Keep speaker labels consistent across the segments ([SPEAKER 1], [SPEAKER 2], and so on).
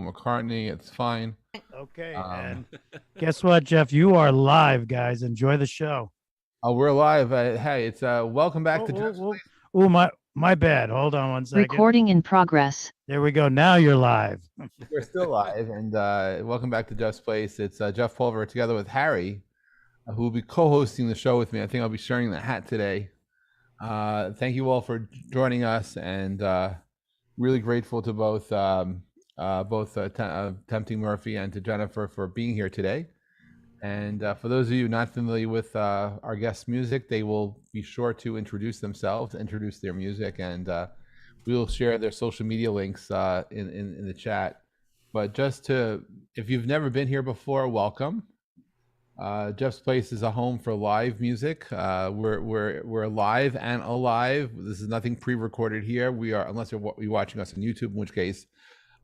[SPEAKER 1] McCartney. It's fine.
[SPEAKER 2] Okay, and guess what, Jeff? You are live, guys. Enjoy the show.
[SPEAKER 1] Oh, we're live. Hey, it's welcome back to Jeff's
[SPEAKER 2] Place. Oh, my bad. Hold on one second.
[SPEAKER 3] Recording in progress.
[SPEAKER 2] There we go. Now you're live.
[SPEAKER 1] We're still live, and welcome back to Jeff's Place. It's Jeff Pulver together with Harry, who will be co-hosting the show with me. I think I'll be sharing the hat today. Thank you all for joining us, and really grateful to both Tempting Murphy and to Jennifer for being here today. And for those of you not familiar with our guests' music, they will be sure to introduce themselves, introduce their music, and we will share their social media links in the chat. But just if you've never been here before, welcome. Jeff's Place is a home for live music. We're live and alive. This is nothing pre-recorded here. We are, unless you're watching us on YouTube, in which case,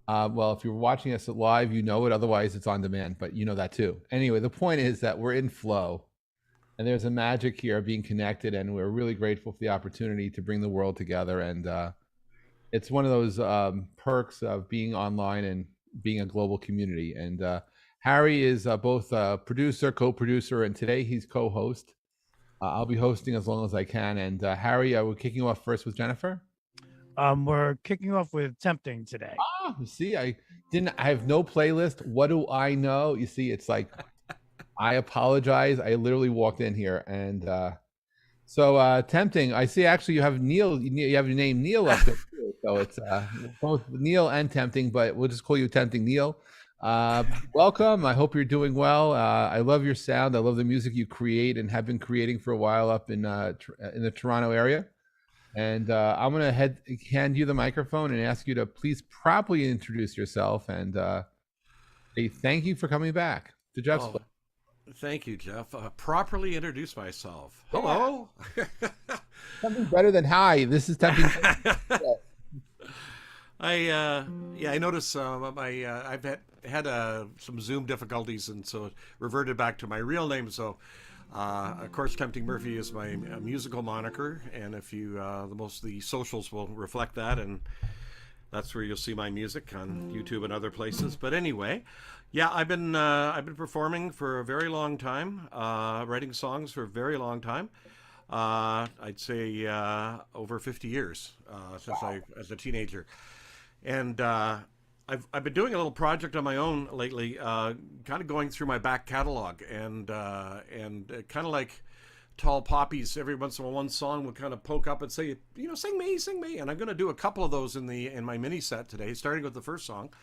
[SPEAKER 1] well, if you're watching us live, you know it. Otherwise, it's on demand, but you know that too. Anyway, the point is that we're in flow, and there's a magic here of being connected, and we're really grateful for the opportunity to bring the world together. And it's one of those perks of being online and being a global community. And Harry is both a producer, co-producer, and today he's co-host. I'll be hosting as long as I can. And Harry, we're kicking off first with Jennifer.
[SPEAKER 2] We're kicking off with Tempting today.
[SPEAKER 1] See, I have no playlist. What do I know? You see, it's like, I apologize. I literally walked in here, and so Tempting. I see. Actually, you have Neil. You have your name Neil up there too. So it's both Neil and Tempting, but we'll just call you Tempting Neil. Welcome. I hope you're doing well. I love your sound. I love the music you create and have been creating for a while up in the Toronto area. And I'm going to hand you the microphone and ask you to please properly introduce yourself and say thank you for coming back to Jeff's Place.
[SPEAKER 4] Thank you, Jeff. Properly introduce myself. Hello.
[SPEAKER 1] Something better than hi. This is Tempting.
[SPEAKER 4] I noticed I've had some Zoom difficulties, and so reverted back to my real name. So. Of course, Tempting Murphy is my musical moniker, and if you most of the socials will reflect that, and that's where you'll see my music on YouTube and other places. But anyway, yeah, I've been performing for a very long time, writing songs for a very long time. I'd say over 50 years since I as a teenager, and I've been doing a little project on my own lately, kind of going through my back catalog, and kind of like tall poppies. Every once in a while, one song will kind of poke up and say, sing me. And I'm going to do a couple of those in my mini set today, starting with the first song.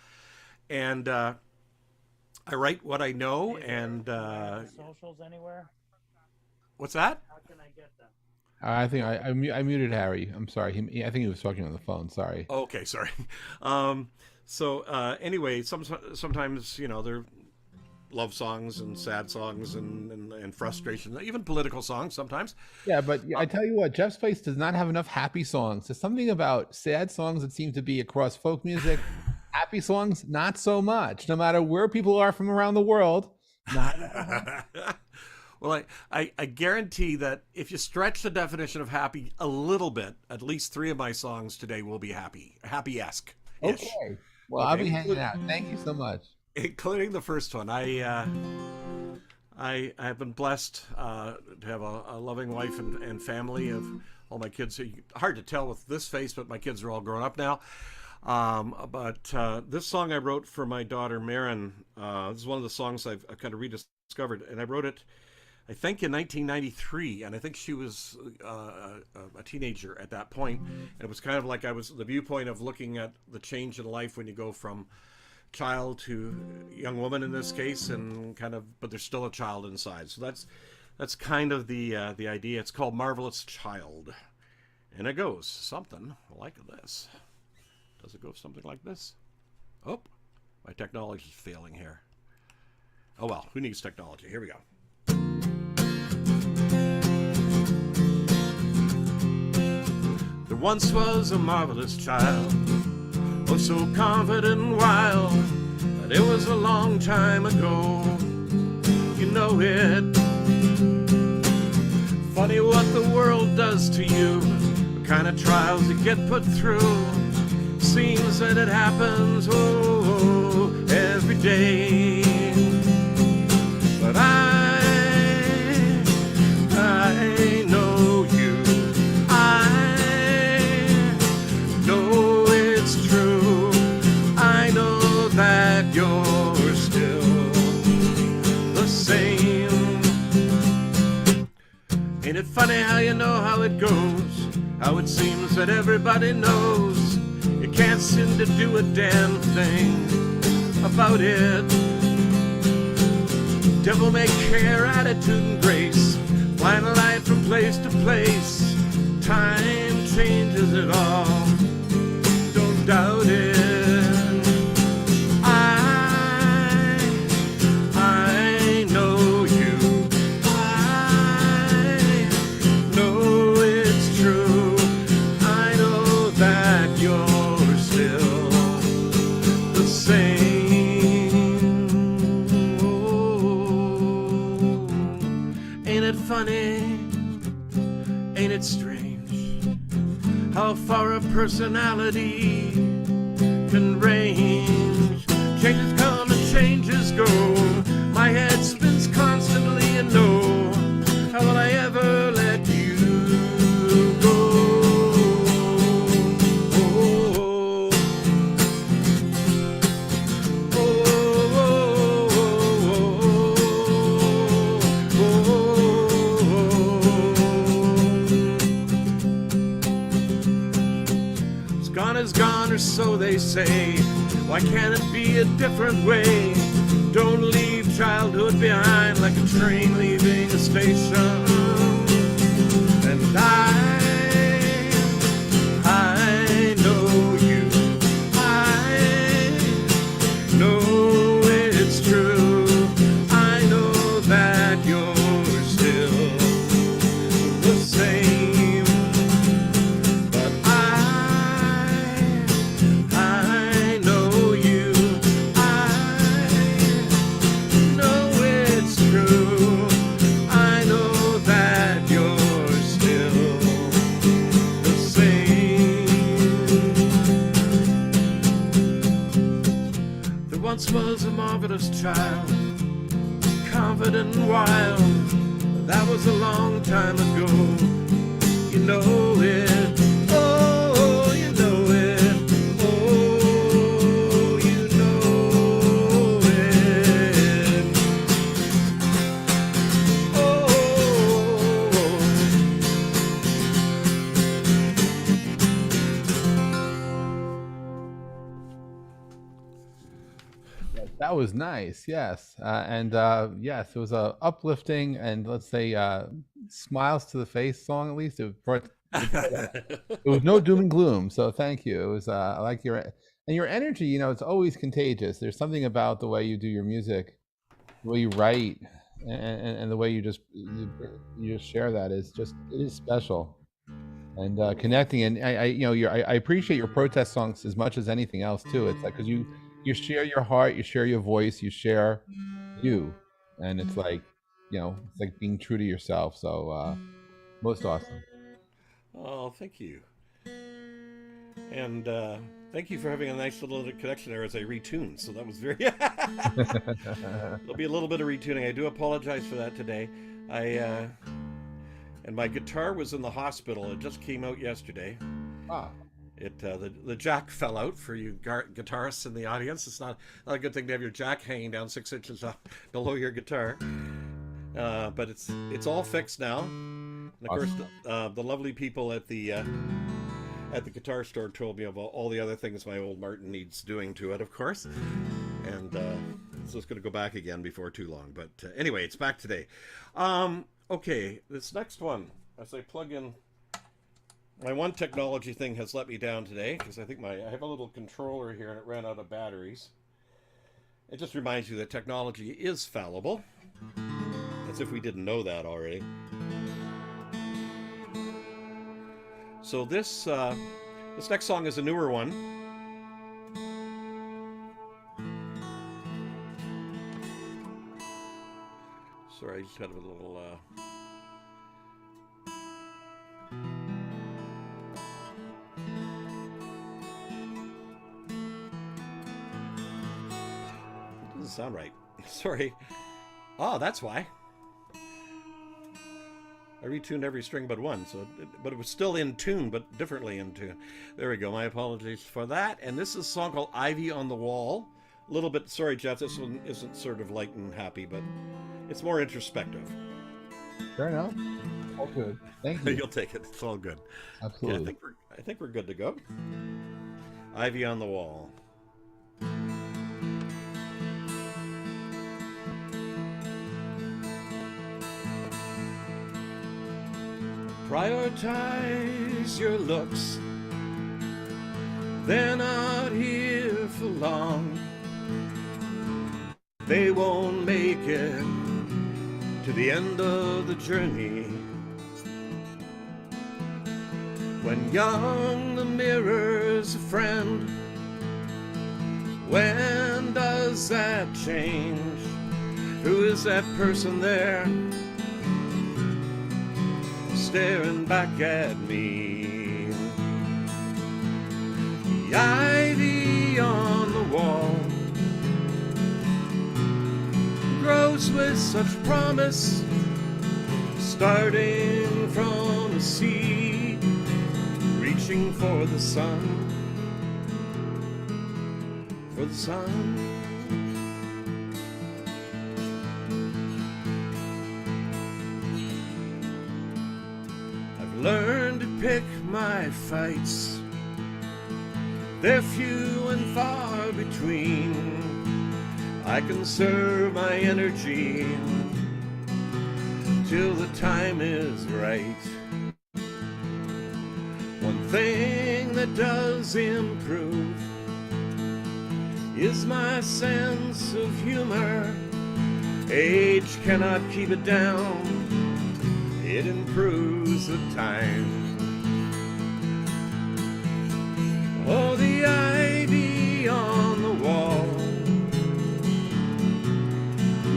[SPEAKER 4] And I write what I know. And
[SPEAKER 2] socials anywhere? What's
[SPEAKER 4] that?
[SPEAKER 2] How can I get them?
[SPEAKER 1] I think I muted Harry. I'm sorry. I think he was talking on the phone. Sorry.
[SPEAKER 4] Okay, sorry. So anyway, sometimes they're love songs and sad songs and frustration, even political songs sometimes.
[SPEAKER 1] Yeah, but I tell you what, Jeff's Place does not have enough happy songs. There's something about sad songs that seem to be across folk music. Happy songs, not so much. No matter where people are from around the world.
[SPEAKER 4] Well, I guarantee that if you stretch the definition of happy a little bit, at least 3 of my songs today will be happy-esque.
[SPEAKER 1] Okay. Well, okay. I'll be hanging out. Thank you so much.
[SPEAKER 4] Including the first one. I have been blessed to have a loving wife and family of all my kids. Hard to tell with this face, but my kids are all grown up now. But this song I wrote for my daughter, Marin. This is one of the songs I've kind of rediscovered, and I wrote it, I think, in 1993, and I think she was a teenager at that point. And it was kind of like I was the viewpoint of looking at the change in life when you go from child to young woman in this case, and but there's still a child inside. So that's kind of the idea. It's called Marvelous Child, and it goes something like this. Does it go something like this? Oh, my technology is failing here. Oh well, who needs technology? Here we go. There once was a marvelous child, oh so confident and wild, but it was a long time ago, you know it. Funny what the world does to you, what kind of trials you get put through. Seems that it happens, oh, it goes, how it seems that everybody knows you can't seem to do a damn thing about it. Devil may care, attitude and grace, flying a light from place to place. Time changes it all, don't doubt it. I know you, I know it's true. I know that you're still the same. Oh, ain't it funny? Ain't it strange how far a personality can range? Changes come and changes go. My head spins constantly and no, how will I ever let you go? Oh, oh, It's gone is gone, or so they say. Why can't it be a different way? Don't leave childhood behind like a train leaving a station. And I know you, I know it's true. I know that you're still the same. But I know you, I know it's true. I know that you're still the same. There once was a marvelous child, confident and wild. That was a long time ago. You know it. Oh, you know it. Oh, you know it. Oh.
[SPEAKER 1] That was nice, yes, and yes, it was a uplifting and, let's say, smiles to the face song. At least it brought. It was no doom and gloom, so thank you. It was I like your energy. You know, it's always contagious. There's something about the way you do your music, the way you write, and the way you just share that is just, it is special. And connecting, and I appreciate your protest songs as much as anything else too. It's like, because you share your heart, you share your voice, you share you, and it's like, it's like being true to yourself. So most awesome.
[SPEAKER 4] Oh, thank you. And thank you for having a nice little connection there as I retune. So that was very. There'll be a little bit of retuning. I do apologize for that today. And my guitar was in the hospital. It just came out yesterday.
[SPEAKER 1] Ah.
[SPEAKER 4] The jack fell out for you guitarists in the audience. It's not a good thing to have your jack hanging down 6 inches below your guitar. But it's all fixed now. And of course, the lovely people at the guitar store told me about all the other things my old Martin needs doing to it, of course. And so it's going to go back again before too long. But anyway, it's back today. Okay, this next one, as I plug in, my one technology thing has let me down today, because I think I have a little controller here and it ran out of batteries. It just reminds you that technology is fallible, as if we didn't know that already. So this next song is a newer one. Sorry, I just had a little. It doesn't sound right. Sorry. Oh, that's why. I retuned every string but one, but it was still in tune, but differently in tune. There we go. My apologies for that. And this is a song called Ivy on the Wall. A little bit, sorry, Jeff, this one isn't sort of light and happy, but it's more introspective.
[SPEAKER 1] Fair enough. All good. Thank you.
[SPEAKER 4] You'll take it. It's all good.
[SPEAKER 1] Absolutely.
[SPEAKER 4] Yeah, I think we're good to go. Ivy on the Wall. Prioritize your looks. They're not here for long. They won't make it to the end of the journey. When young, the mirror's a friend. When does that change? Who is that person there, staring back at me? The ivy on the wall grows with such promise, starting from a seed, reaching for the sun, for the sun. I've learned to pick my fights. They're few and far between. I conserve my energy till the time is right. One thing that does improve is my sense of humor. Age cannot keep it down. It improves the time. Oh, the ivy on the wall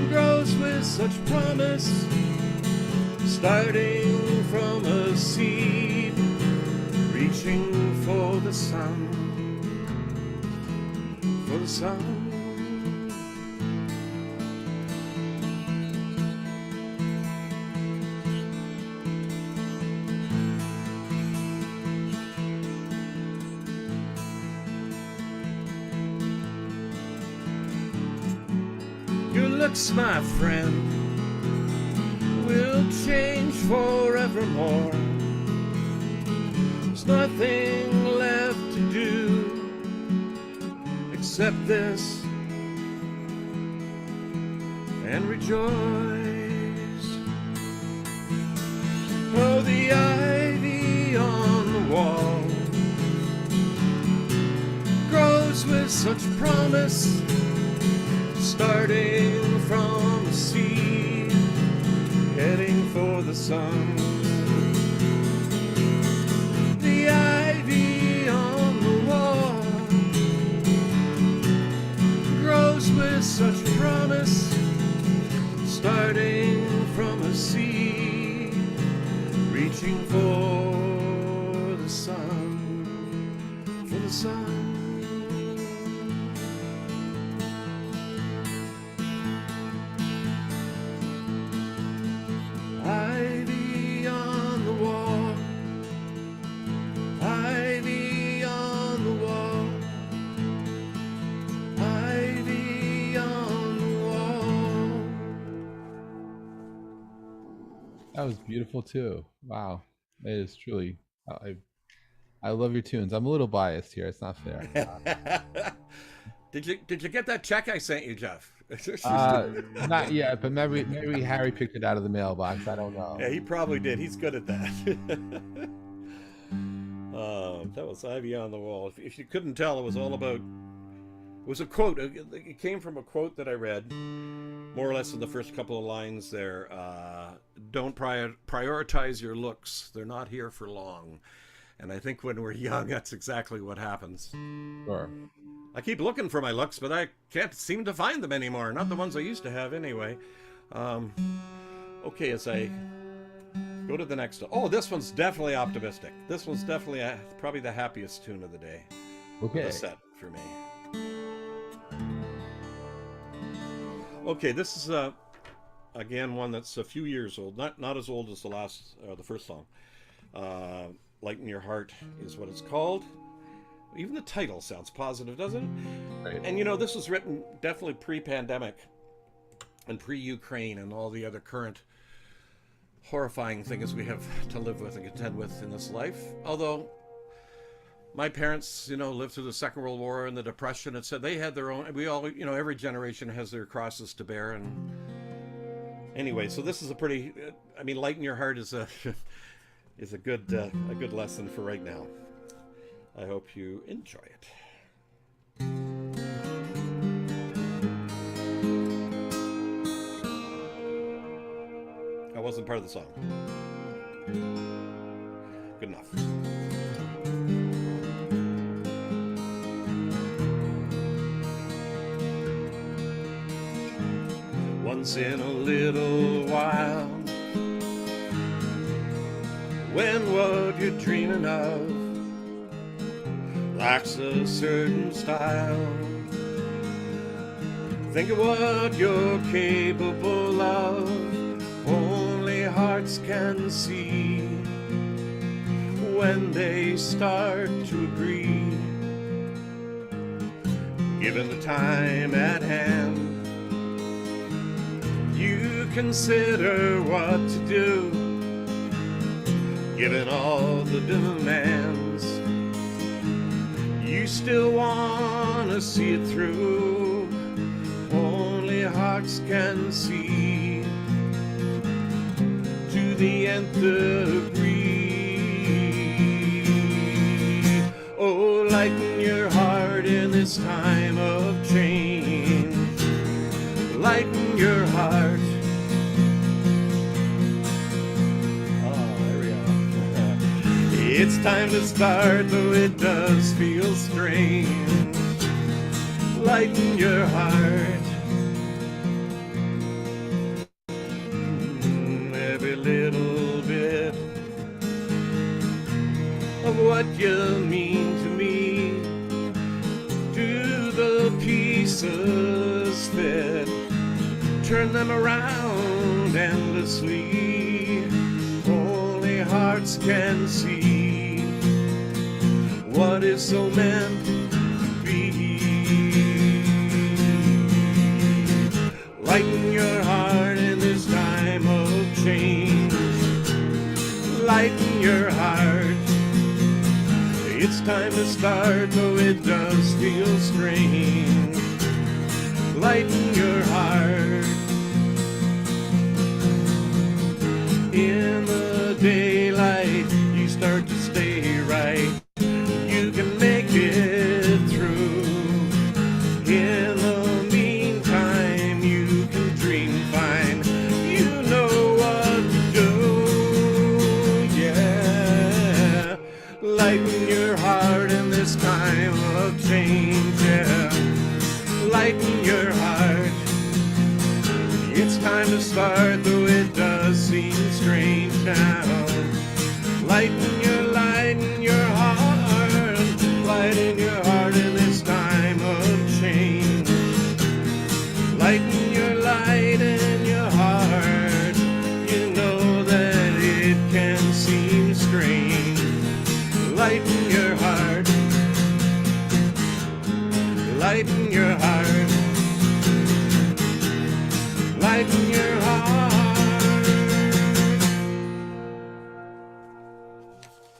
[SPEAKER 4] grows with such promise, starting from a seed, reaching for the sun, for the sun. Your looks, my friend, will change forevermore. There's nothing left to do except this and rejoice. Oh, the ivy on the wall grows with such promise, starting from a seed, heading for the sun. The ivy on the wall grows with such promise, starting from a seed, reaching for the sun, for the sun. Ivy on the wall, ivy on the wall, ivy on the wall.
[SPEAKER 1] That was beautiful too. Wow, it is truly. I love your tunes. I'm a little biased here. It's not fair.
[SPEAKER 4] Did you get that check I sent you, Jeff?
[SPEAKER 1] Not yet, but maybe Harry picked it out of the mailbox. I don't know.
[SPEAKER 4] Yeah, he probably did. He's good at that. That was Ivy on the Wall. If you couldn't tell, it was all about. It was a quote. It came from a quote that I read, more or less in the first couple of lines there. Don't prioritize your looks. They're not here for long. And I think when we're young, that's exactly what happens.
[SPEAKER 1] Sure.
[SPEAKER 4] I keep looking for my looks, but I can't seem to find them anymore. Not the ones I used to have, anyway. Okay, as I go to the next one. Oh, this one's definitely optimistic. This one's definitely probably the happiest tune of the day.
[SPEAKER 1] Okay.
[SPEAKER 4] The set for me. Okay, this is again one that's a few years old. Not as old as the first song. Lighten Your Heart is what it's called. Even the title sounds positive, doesn't it?
[SPEAKER 1] Right.
[SPEAKER 4] And you know, this was written definitely pre-pandemic and pre-Ukraine and all the other current horrifying things we have to live with and contend with in this life. Although my parents, lived through the Second World War and the Depression, and said they had their own. We all, every generation has their crosses to bear. And anyway, so this is a pretty. Lighten your heart is a is a good lesson for right now. I hope you enjoy it. I wasn't part of the song. Good enough. Once in a little while, when what you're dreaming of lacks a certain style, think of what you're capable of. Only hearts can see when they start to agree. Given the time at hand, you consider what to do. Given all the demands, you still want to see it through. Only hearts can see to the nth degree. Oh, lighten your heart in this time of change. Lighten your heart. Oh, there we go. It's time to start, though it does feel strange. Lighten your heart. Every little bit of what you mean to me, do the pieces fit? Turn them around endlessly. Only hearts can see what is so meant to be. Lighten your heart in this time of change. Lighten your heart. It's time to start, though it does feel strange. Lighten your heart. In the daylight, you start to stay right. You can make it through. In the meantime, you can dream fine. You know what to do, yeah. Lighten your heart in this time of change, yeah. Lighten your heart. It's time to start, though it does seem strange now. Lighten your heart. Lighten your heart in this time of change. Lighten your light in your heart. You know that it can seem strange. Lighten your heart. Lighten your heart. Lighten your heart.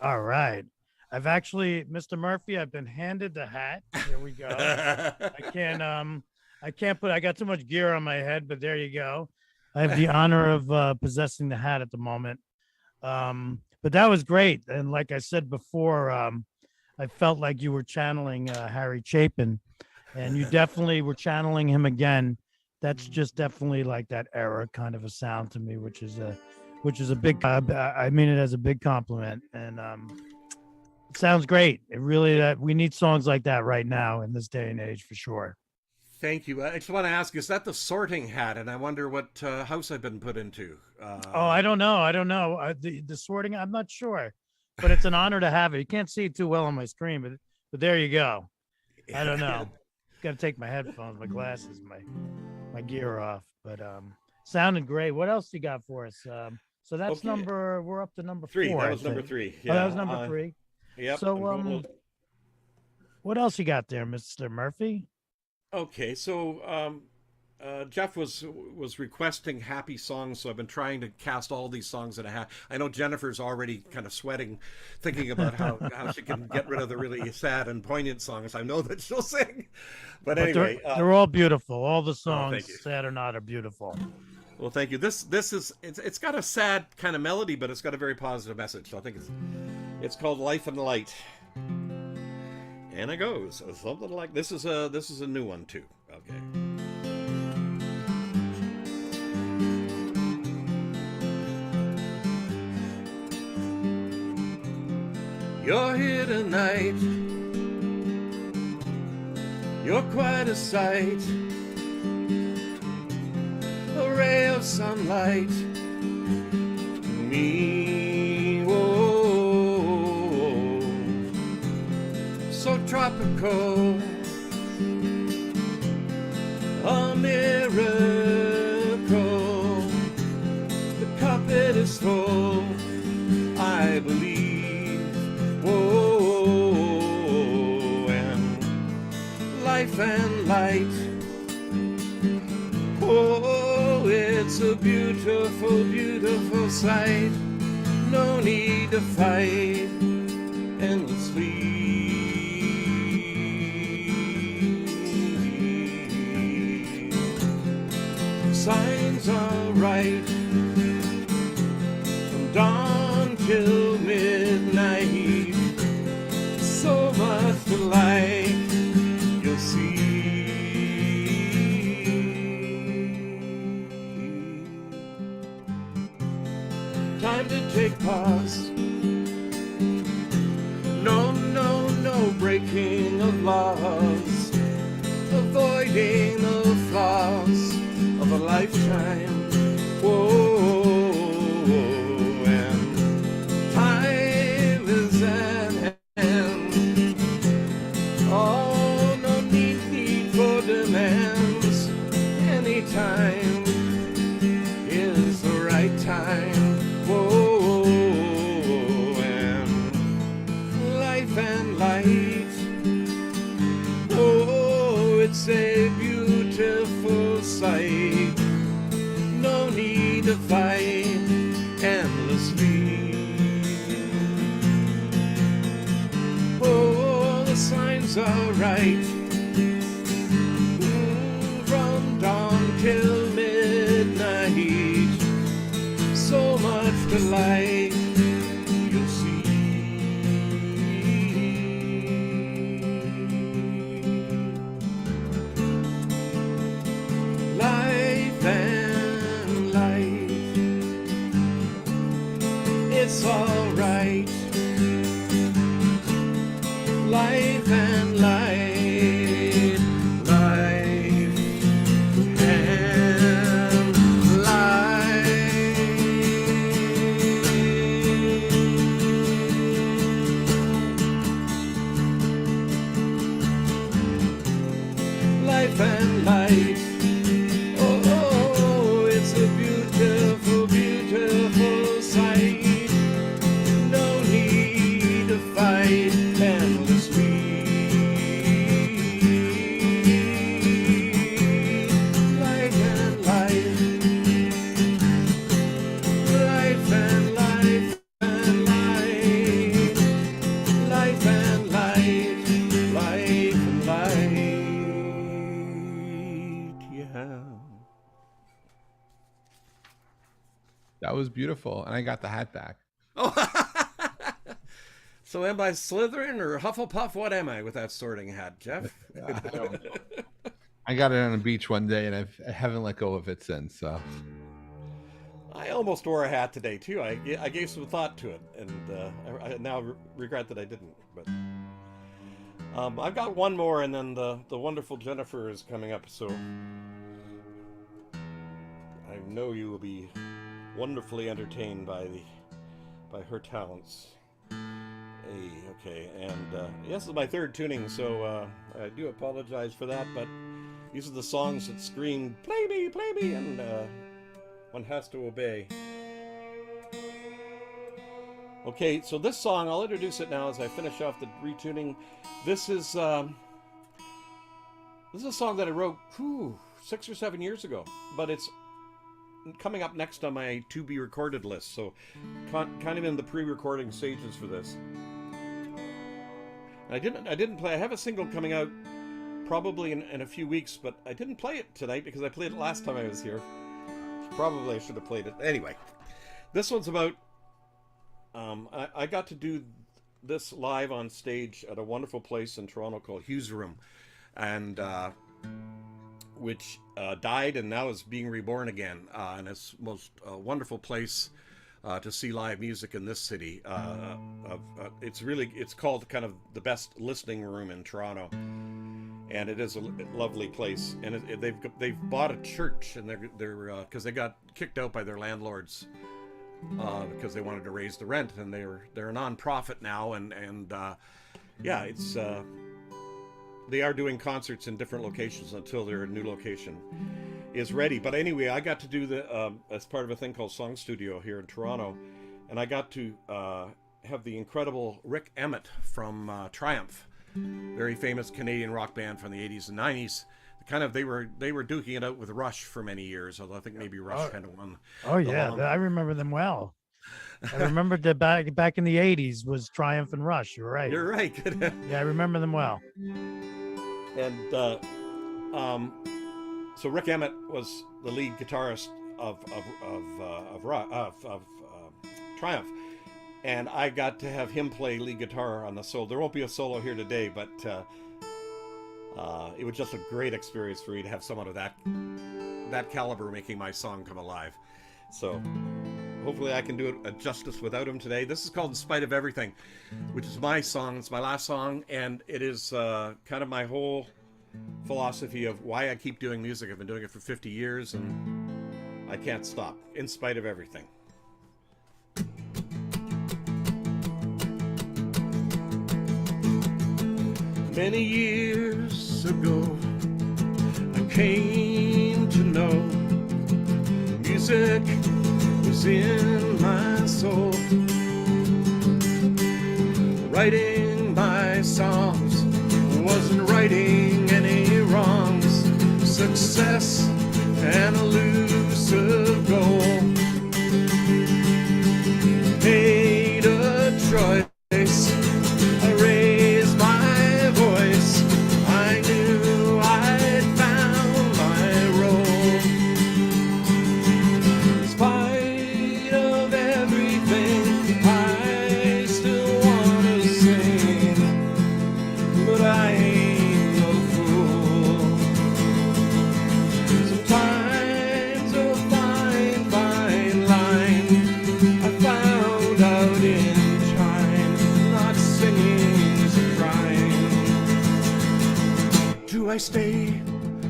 [SPEAKER 2] All right. I've actually, Mr. Murphy, I've been handed the hat. Here we go. I can't put, I got too much gear on my head, but there you go. I have the honor of possessing the hat at the moment. But that was great. And like I said before, I felt like you were channeling Harry Chapin, and you definitely were channeling him again. That's just definitely like that era kind of a sound to me, which is a big, I mean it as a big compliment. And it sounds great. It really, we need songs like that right now in this day and age for sure.
[SPEAKER 4] Thank you. I just want to ask, is that the sorting hat? And I wonder what house I've been put into.
[SPEAKER 2] Oh, I don't know. The sorting, I'm not sure, but it's an honor to have it. You can't see it too well on my screen, but there you go. I don't know. Got to take my headphones, my glasses, my gear off, but sounded great. What else you got for us? So that's
[SPEAKER 4] Okay.
[SPEAKER 2] we're up to number
[SPEAKER 4] 3.
[SPEAKER 2] four.
[SPEAKER 4] That was number 3. Yeah.
[SPEAKER 2] Oh, that was number 3.
[SPEAKER 4] Yep.
[SPEAKER 2] So what else you got there, Mr. Murphy?
[SPEAKER 4] Okay, so Jeff was requesting happy songs, so I've been trying to cast all these songs that I have. I know Jennifer's already kind of sweating, thinking about how she can get rid of the really sad and poignant songs. I know that she'll sing, but anyway,
[SPEAKER 2] they're all beautiful. All the
[SPEAKER 4] thank you.
[SPEAKER 2] songs, sad or not, are beautiful.
[SPEAKER 4] Well, thank you. This is it's got a sad kind of melody, but it's got a very positive message. So I think it's called Life and Light, and it goes something like this. Is a new one too. Okay. You're here tonight. You're quite a sight. A ray of sunlight to me. Whoa. So tropical. A miracle. The carpet is full, I believe. Whoa, and life and light. Oh, it's a beautiful, beautiful sight. No need to fight endlessly. Signs are right from dawn till midnight. So much to like, you'll see. Time to take pause. No, no, no breaking of laws. Avoiding the flaws of a lifetime. Whoa, and time is at hand. Oh, no need for demands. Anytime is the right time. Whoa, and life and light. Oh, it's a beautiful sight. No need to fight endlessly. Oh, the signs are right. From dawn till midnight. So much to like, you'll see. Life and light. It's all right. Life and light. Life and light. Life and light. Oh, oh, it's a beautiful, beautiful sight. No need to fight endlessly. Life and life. Life and life and light. Life and light. Life and light. Yeah.
[SPEAKER 1] That was beautiful, and I got the hat back.
[SPEAKER 4] Oh, so am I Slytherin or Hufflepuff? What am I with that sorting hat, Jeff?
[SPEAKER 1] I don't know. I got it on the beach one day, and I haven't let go of it since. So
[SPEAKER 4] I almost wore a hat today too. I gave some thought to it, and I now regret that I didn't. But I've got one more, and then the wonderful Jennifer is coming up. So I know you will be wonderfully entertained by her talents. Hey, okay, and this is my third tuning, so I do apologize for that, but these are the songs that scream, play me, and one has to obey. Okay, so this song, I'll introduce it now as I finish off the retuning. This is a song that I wrote 6 or 7 years ago, but it's coming up next on my to be recorded list. So kind of in the pre-recording stages for this. I didn't play. I have a single coming out probably in a few weeks, but I didn't play it tonight because I played it last time I was here. Probably I should have played it. Anyway, this one's about, I got to do this live on stage at a wonderful place in Toronto called Hughes Room, and which died and now is being reborn again, and it's the most wonderful place to see live music in this city. It's called kind of the best listening room in Toronto, and it is a lovely place. And they've bought a church, and they're because they got kicked out by their landlords because they wanted to raise the rent, and they're a non-profit now, and yeah, it's they are doing concerts in different locations until their new location is ready. But anyway, I got to do the as part of a thing called Song Studio here in Toronto, and I got to have the incredible Rick Emmett from Triumph, very famous Canadian rock band from the 80s and 90s. They were duking it out with Rush for many years, although I think maybe Rush kind of won.
[SPEAKER 2] Oh yeah, I remember them well. I remember the back in the 80s was Triumph and Rush. You're right.
[SPEAKER 4] You're right.
[SPEAKER 2] Yeah, I remember them well.
[SPEAKER 4] And so Rick Emmett was the lead guitarist of Triumph, and I got to have him play lead guitar on the solo. There won't be a solo here today, but it was just a great experience for me to have someone of that caliber making my song come alive. So hopefully I can do it justice without him today. This is called In Spite of Everything, which is my song. It's my last song, and it is kind of my whole philosophy of why I keep doing music. I've been doing it for 50 years, and I can't stop, in spite of everything. Many years ago, I came to know music was in my soul. Writing my songs wasn't righting any wrongs. Success an elusive goal. Made a choice. I raised my voice. I knew I'd found my role. In spite of everything, I still wanna sing, but I ain't no fool. Sometimes a fine, fine line I found out in time, not singing's crying. Do I stay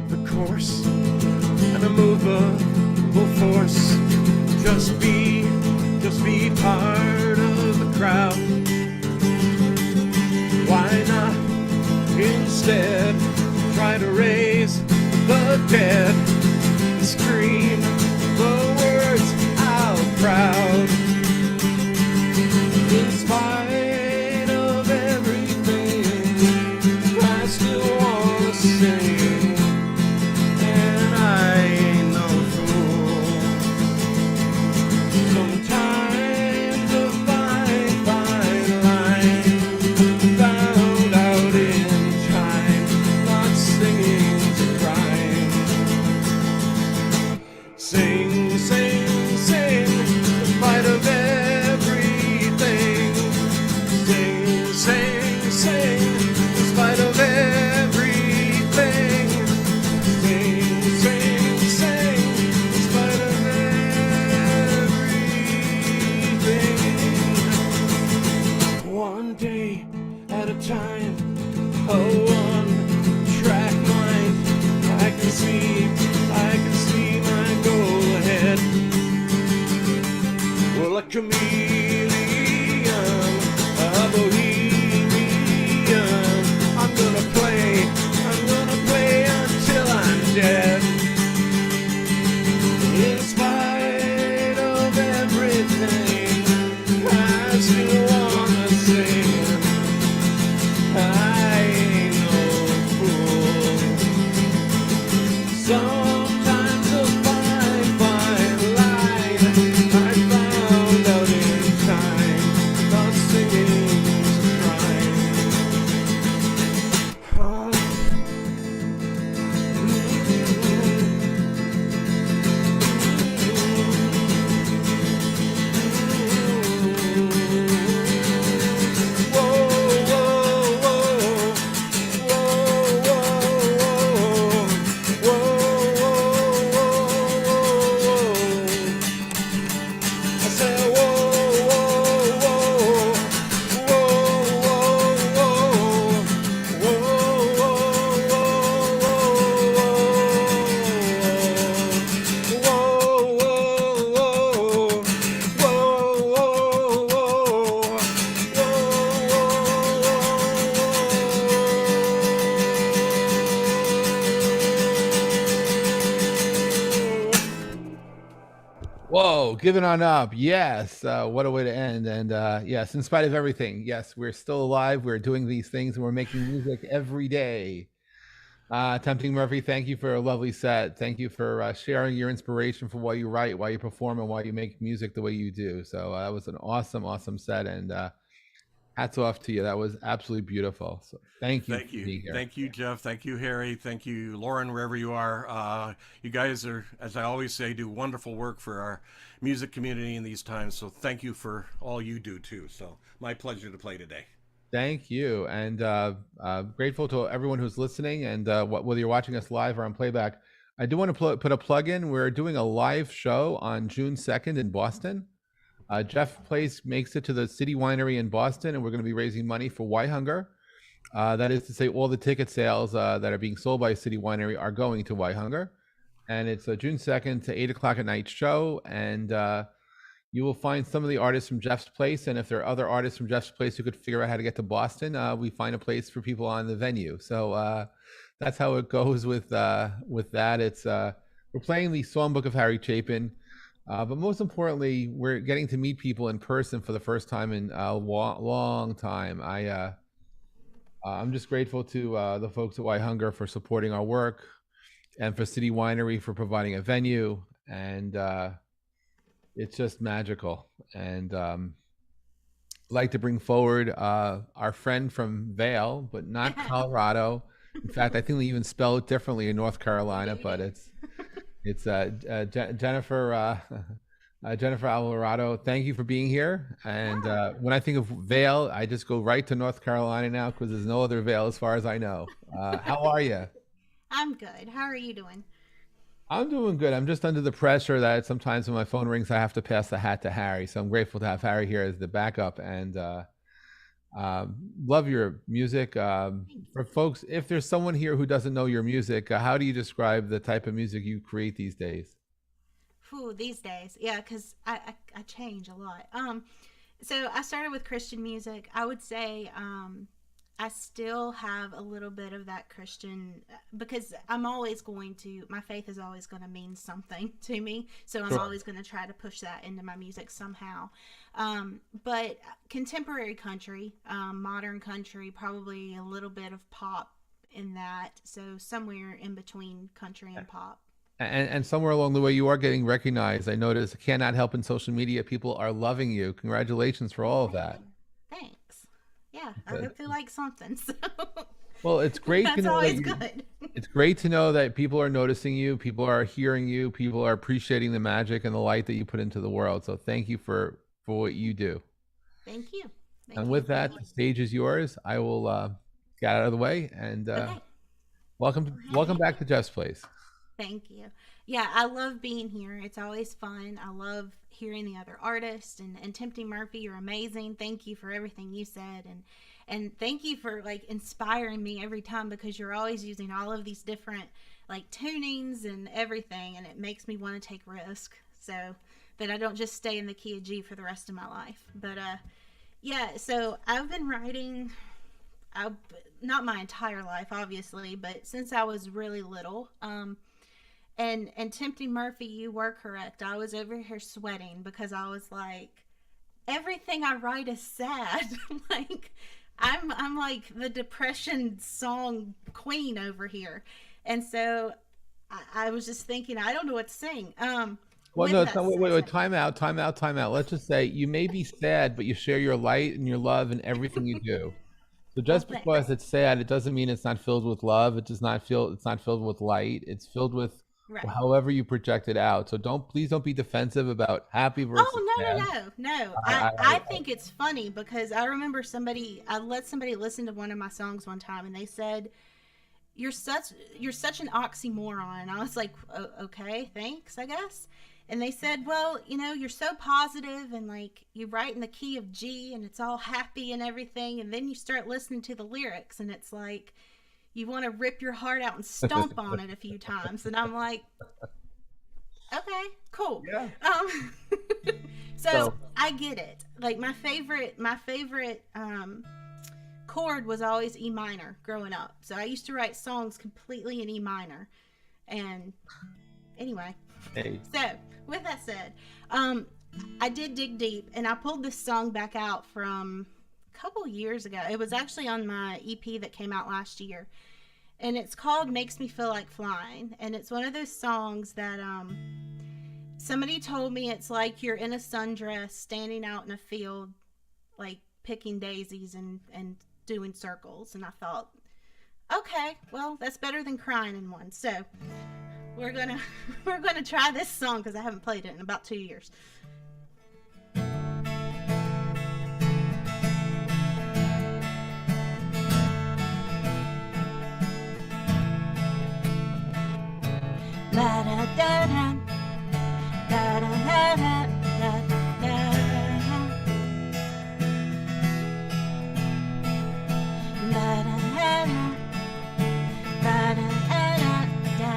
[SPEAKER 4] the course and a movable force? Just be part of the crowd. Why not instead try to raise the dead, scream the words out proud? In spite of everything, I still wanna sing, and I ain't no fool. Sometimes a fine, fine line found out in time, not singing to crying. Sing, sing, sing, in spite of everything. Sing, sing, sing, in spite of everything. Sing, sing, sing, in spite of everything. One day at a time, a one-track mind. I can see my goal ahead. Well, a chameleon, a bohemian. I'm gonna play until I'm dead. In spite of everything, I still wanna sing. I ain't no fool. So
[SPEAKER 1] Whoa, giving on up. Yes. What a way to end. And yes, in spite of everything, yes, we're still alive. We're doing these things and we're making music every day. Tempting Murphy, thank you for a lovely set. Thank you for sharing your inspiration for why you write, why you perform, and why you make music the way you do. So that was an awesome, awesome set. And hats off to you. That was absolutely beautiful. So thank you
[SPEAKER 4] Thank
[SPEAKER 1] for
[SPEAKER 4] you.
[SPEAKER 1] being here.
[SPEAKER 4] Thank you, Jeff. Thank you, Harry. Thank you, Lauren, wherever you are. You guys are, as I always say, do wonderful work for our music community in these times. So thank you for all you do, too. So my pleasure to play today.
[SPEAKER 1] Thank you, and grateful to everyone who's listening, and whether you're watching us live or on playback. I do want to put a plug in. We're doing a live show on June 2nd in Boston. Jeff Place makes it to the City Winery in Boston, and we're going to be raising money for Why Hunger. That is to say, all the ticket sales that are being sold by City Winery are going to Why Hunger, and it's a June 2nd to 8 o'clock at night show, and you will find some of the artists from Jeff's Place, and if there are other artists from Jeff's Place who could figure out how to get to Boston, we find a place for people on the venue. So that's how it goes with that. It's we're playing the Songbook of Harry Chapin, but most importantly, we're getting to meet people in person for the first time in a long time. I'm just grateful to the folks at Why Hunger for supporting our work, and for City Winery for providing a venue, and it's just magical. And like to bring forward our friend from Vail, but not Colorado. In fact, I think they even spell it differently in North Carolina, but it's Jennifer Jennifer Alvarado. Thank you for being here. And when I think of Vail, I just go right to North Carolina now because there's no other Vail as far as I know. How are you?
[SPEAKER 3] I'm good. How are you doing?
[SPEAKER 1] I'm doing good. I'm just under the pressure that sometimes when my phone rings, I have to pass the hat to Harry. So I'm grateful to have Harry here as the backup, and love your music. For folks, if there's someone here who doesn't know your music, how do you describe the type of music you create these days?
[SPEAKER 3] Whew, these days, yeah, because I change a lot. So I started with Christian music. I would say I still have a little bit of that Christian because I'm always going to, my faith is always going to mean something to me. So I'm
[SPEAKER 1] Sure.
[SPEAKER 3] always going to try to push that into my music somehow. But contemporary country, modern country, probably a little bit of pop in that. So somewhere in between country and pop.
[SPEAKER 1] And somewhere along the way, you are getting recognized. I notice. I cannot help in social media. People are loving you. Congratulations for all of that.
[SPEAKER 3] Thanks. Yeah, I
[SPEAKER 1] Good.
[SPEAKER 3] feel like something. So
[SPEAKER 1] Well, it's great to
[SPEAKER 3] that's
[SPEAKER 1] know that
[SPEAKER 3] always
[SPEAKER 1] you.
[SPEAKER 3] good.
[SPEAKER 1] It's great to know that people are noticing you, people are hearing you, people are appreciating the magic and the light that you put into the world. So thank you for what you do.
[SPEAKER 3] Thank you. Thank
[SPEAKER 1] And
[SPEAKER 3] you.
[SPEAKER 1] with
[SPEAKER 3] Thank
[SPEAKER 1] that,
[SPEAKER 3] you.
[SPEAKER 1] the stage is yours. I will get out of the way, and
[SPEAKER 3] Okay.
[SPEAKER 1] welcome back to Jeff's Place.
[SPEAKER 3] Thank you. Yeah, I love being here. It's always fun. I love hearing the other artists and Tempting Murphy, you're amazing. Thank you for everything you said and thank you for like inspiring me every time because you're always using all of these different like tunings and everything and it makes me want to take risk so that I don't just stay in the key of G for the rest of my life. But yeah, so I've been writing not my entire life obviously, but since I was really little. And Tempting Murphy, you were correct. I was over here sweating because I was like, everything I write is sad. Like, I'm like the depression song queen over here, and so I was just thinking, I don't know what to sing.
[SPEAKER 1] Well,
[SPEAKER 3] With
[SPEAKER 1] no,
[SPEAKER 3] that
[SPEAKER 1] wait,
[SPEAKER 3] said,
[SPEAKER 1] time out, time out, time out. Let's just say you may be sad, but you share your light and your love in everything you do. So
[SPEAKER 3] well,
[SPEAKER 1] just because it's sad, it doesn't mean it's not filled with love. It does not feel it's not filled with light. It's filled with
[SPEAKER 3] right.
[SPEAKER 1] however you project it out. So please don't be defensive about happy versus
[SPEAKER 3] Oh
[SPEAKER 1] sad.
[SPEAKER 3] no!
[SPEAKER 1] I,
[SPEAKER 3] I think it's funny because I remember I let somebody listen to one of my songs one time and they said you're such an oxymoron. And I was like, okay, thanks, I guess. And they said, well, you're so positive and like you write in the key of G and it's all happy and everything. And then you start listening to the lyrics and it's like you want to rip your heart out and stomp on it a few times. And I'm like, okay, cool.
[SPEAKER 1] Yeah.
[SPEAKER 3] So I get it. Like my favorite chord was always E minor growing up. So I used to write songs completely in E minor. And anyway,
[SPEAKER 1] Hey.
[SPEAKER 3] so with that said, I did dig deep, and I pulled this song back out from a couple years ago. It was actually on my EP that came out last year, and it's called "Makes Me Feel Like Flying." And it's one of those songs that somebody told me it's like you're in a sundress, standing out in a field, like picking daisies and doing circles. And I thought, okay, well, that's better than crying in one. So we're gonna try this song because I haven't played it in about 2 years. La da da da da da da da da da. La da da da da da da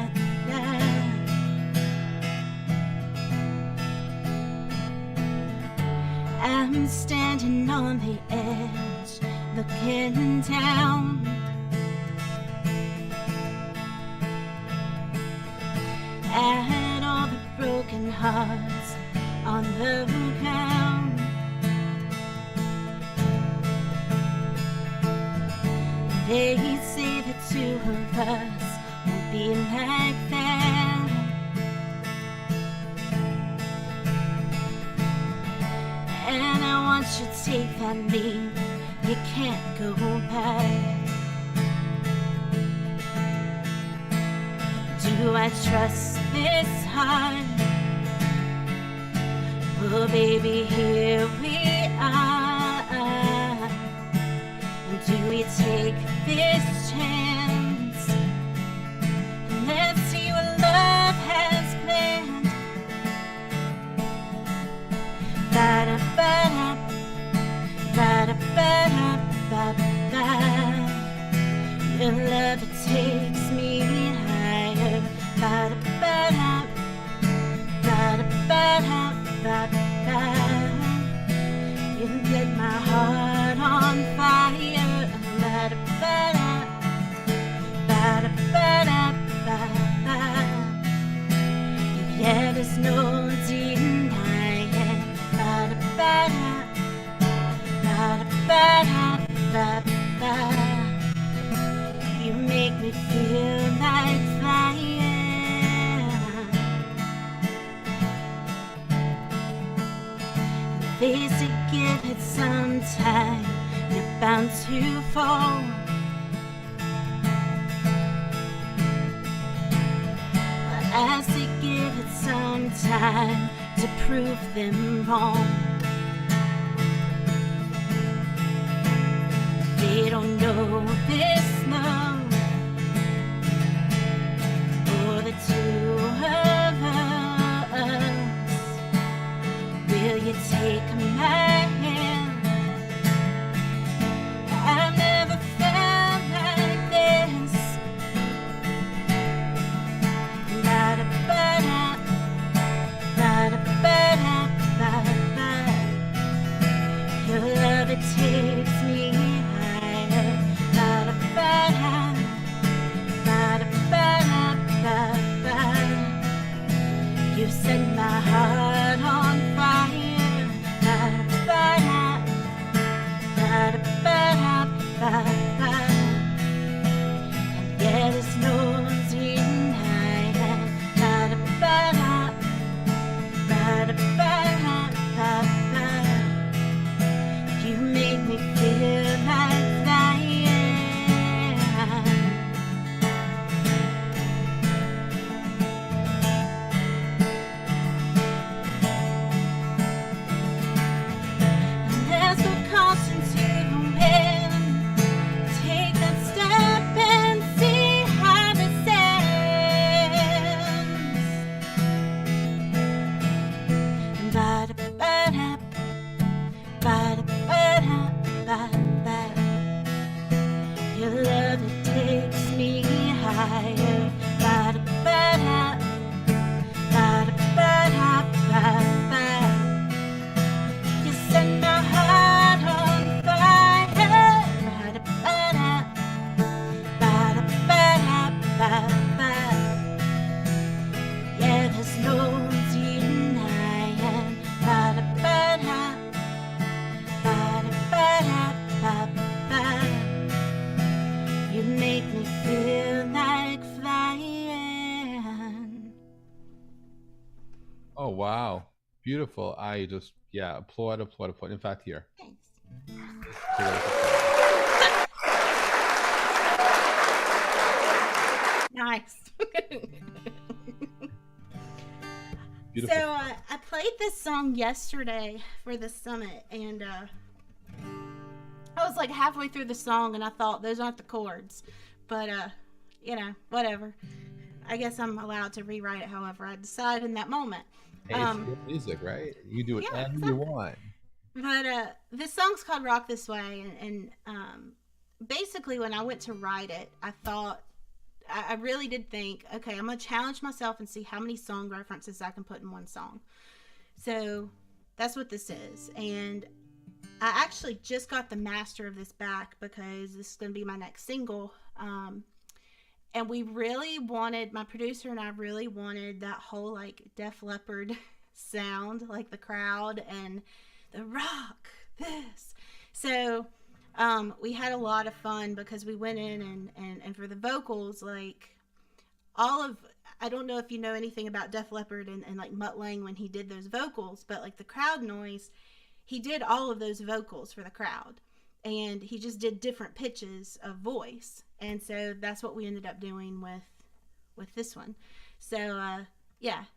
[SPEAKER 3] da. I'm standing on the edge, looking down. At all the broken hearts on the ground. They say the two of us will be like that. And I want you to take that leap. You can't go back. Do I trust this heart? Well, baby, here we are. Do we take this chance? And let's see what love has planned. Ba-da-ba-da, ba-da-ba-da, ba-ba. Your love, it takes me higher. Ba-da-ba-da, ba-da-ba-da, ba-ba. You lit my heart on fire. Ba-da-ba-da, ba-da-ba-da, ba-ba. Yeah, there's no denying. Ba-da-ba-da, ba-da-ba-da, ba-ba. You make me feel like flying. Face it, give it some time. You're bound to fall. But I say give it some time to prove them wrong. They don't know this love for the two of us. Will you take my hand? I've never felt like this. Ba-da-ba-da, ba-da-ba-da, ba-ba. Your love, it takes me higher. Ba-da-ba-da, ba-da-ba-da, ba-ba. You set my heart on fire. Ba-da-ba-da, ba-da-ba-da, ba-ba. And yeah, there's no denying. Ba-da-ba-da, ba-da-ba-da, ba-ba. You make me feel like flying.
[SPEAKER 1] Oh wow, beautiful. I just applaud, applaud, applaud. In fact, here.
[SPEAKER 3] Thanks.
[SPEAKER 1] So there's applause.
[SPEAKER 3] Nice.
[SPEAKER 1] Beautiful.
[SPEAKER 3] So I played this song yesterday for the summit, and I was like halfway through the song, and I thought those aren't the chords, but whatever. I guess I'm allowed to rewrite it however I decide in that moment.
[SPEAKER 1] Hey, it's your music, right? You do whatever
[SPEAKER 3] exactly.
[SPEAKER 1] you want.
[SPEAKER 3] But this song's called "Rock This Way," and basically when I went to write it, I thought I really did think, okay, I'm gonna challenge myself and see how many song references I can put in one song. So that's what this is, and I actually just got the master of this back because this is gonna be my next single. And we really wanted, my producer and I really wanted that whole like Def Leppard sound, like the crowd and the rock this. So we had a lot of fun because we went in and for the vocals, like I don't know if you know anything about Def Leppard and like Mutt Lange when he did those vocals, but like the crowd noise, he did all of those vocals for the crowd. And he just did different pitches of voice, and so that's what we ended up doing with this one. So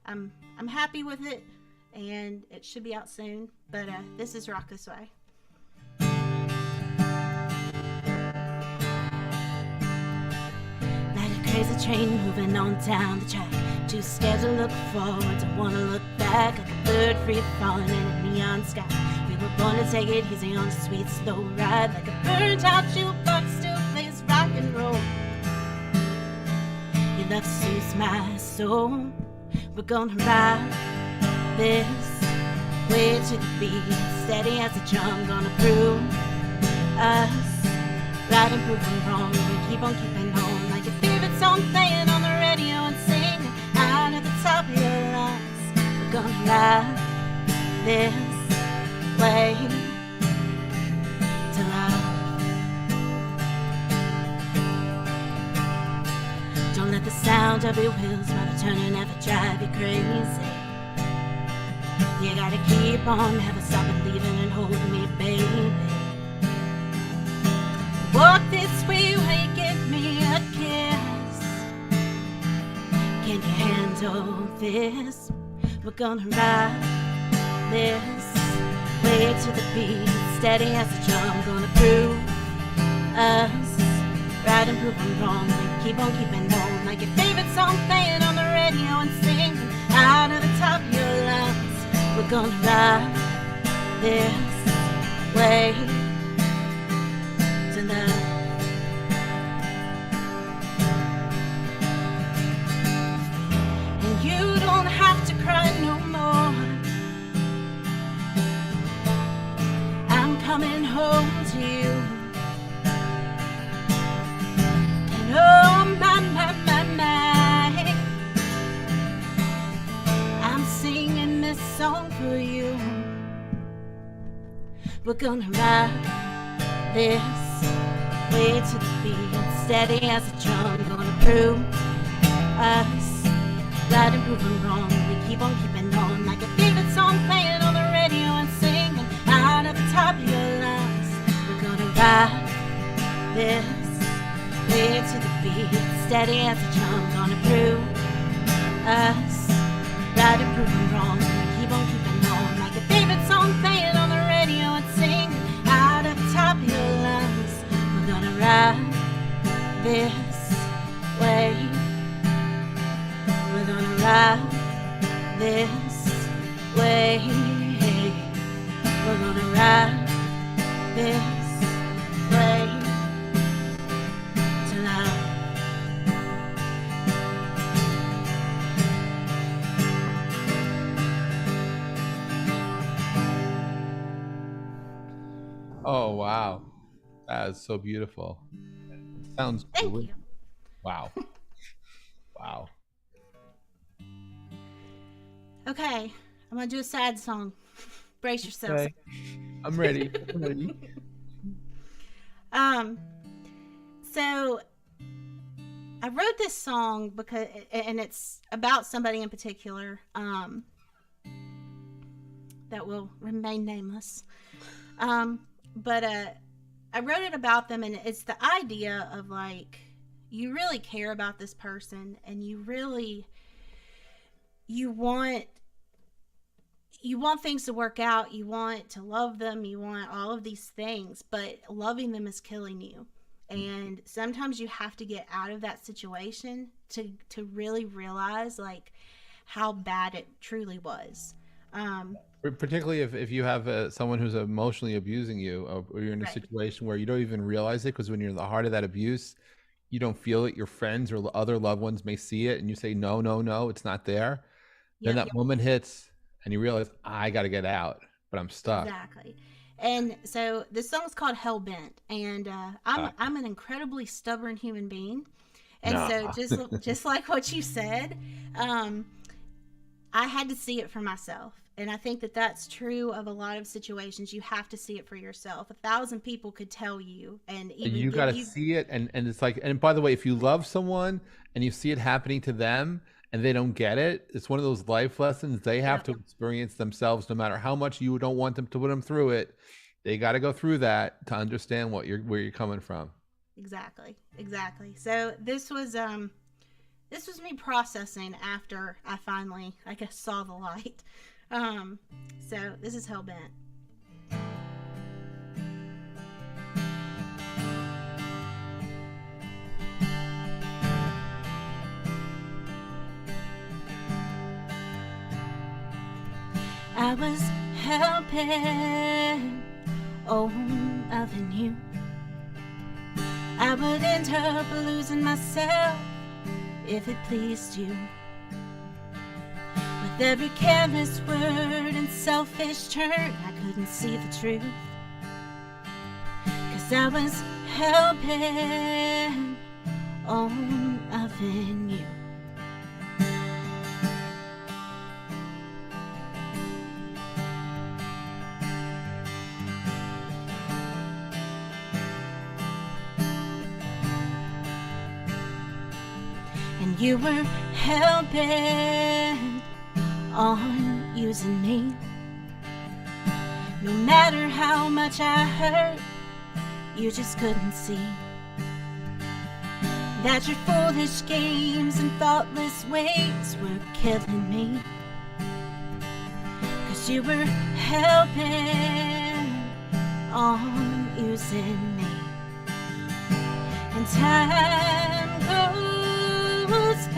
[SPEAKER 3] I'm happy with it, and it should be out soon. But this is "Rock This Way." Like a crazy train moving on down the track, too scared to look forward, don't wanna look back. Like a bird free falling in a neon sky. We were born to take it easy on a sweet slow ride. Like a burnt out jukebox still plays rock and roll. Your love soothes my soul. We're gonna ride this way to the beat, steady as a drum. Gonna prove us right and prove them wrong. We keep on keeping on, like your favorite song playing on the radio and singing out at the top of your lungs. We're gonna ride this way to love. Don't let the sound of your wheels while they're turning ever drive you crazy. You gotta keep on, never stop believing and holding me, baby. Walk this way while you give me a kiss. Can you handle this? We're gonna ride this way to the beat, steady as a drum. Gonna prove us right and prove them wrong. We keep on keeping on, like your favorite song playing on the radio and singing out of the top of your lungs. We're gonna ride this way to love. And you don't have to cry no more. I'm coming home to you. And oh my, I'm singing this song for you. We're gonna ride this way to the beat, steady as a drum. Gonna prove us right and prove them wrong. We keep on keeping on, like a favorite song playing on the radio and singing out at the top of your lungs. We're gonna ride this way to the beat, steady as a drum. Gonna prove us right and prove them wrong. We keep on keeping on, like a favorite song playing on the radio and singing out at the top of your lungs. We're gonna ride this way. We're gonna ride this way. We're gonna ride this way to love.
[SPEAKER 1] Oh wow, that is so beautiful. Sounds
[SPEAKER 3] Thank
[SPEAKER 1] great.
[SPEAKER 3] you.
[SPEAKER 1] Wow. Wow.
[SPEAKER 3] Okay, I'm gonna do a sad song. Brace yourselves.
[SPEAKER 1] Okay. I'm ready. I'm ready.
[SPEAKER 3] So I wrote this song because, and it's about somebody in particular. that will remain nameless. But I wrote it about them, and it's the idea of like, you really care about this person, and you want things to work out, you want to love them, you want all of these things, but loving them is killing you. And sometimes you have to get out of that situation to really realize like how bad it truly was.
[SPEAKER 1] Particularly if you have someone who's emotionally abusing you, or you're in a
[SPEAKER 3] Right.
[SPEAKER 1] situation where you don't even realize it, because when you're in the heart of that abuse, you don't feel it. Your friends or other loved ones may see it, and you say, no, no, no, it's not there. Then
[SPEAKER 3] Yep.
[SPEAKER 1] that moment hits, and you realize, I got to get out, but I'm stuck.
[SPEAKER 3] Exactly. And so this song's called Hell Bent, and I'm an incredibly stubborn human being, and
[SPEAKER 1] Nah.
[SPEAKER 3] so just like what you said, I had to see it for myself, and I think that that's true of a lot of situations. You have to see it for yourself. 1,000 people could tell you, and even
[SPEAKER 1] You
[SPEAKER 3] give
[SPEAKER 1] got to
[SPEAKER 3] you
[SPEAKER 1] see it, and it's like, and by the way, if you love someone and you see it happening to them and they don't get it, it's one of those life lessons they have
[SPEAKER 3] Yep.
[SPEAKER 1] to experience themselves. No matter how much you don't want them to put them through it, they got to go through that to understand where you're coming from.
[SPEAKER 3] Exactly. So this was me processing after I finally, I guess, saw the light. So this is Hell Bent. I was hell-bent on loving you. I would end up losing myself if it pleased you. With every careless word and selfish turn, I couldn't see the truth. 'Cause I was hell-bent on loving you. And you were hell-bent on using me. No matter how much I hurt, you just couldn't see that your foolish games and thoughtless ways were killing me. 'Cause you were hell-bent on using me. And time goes by,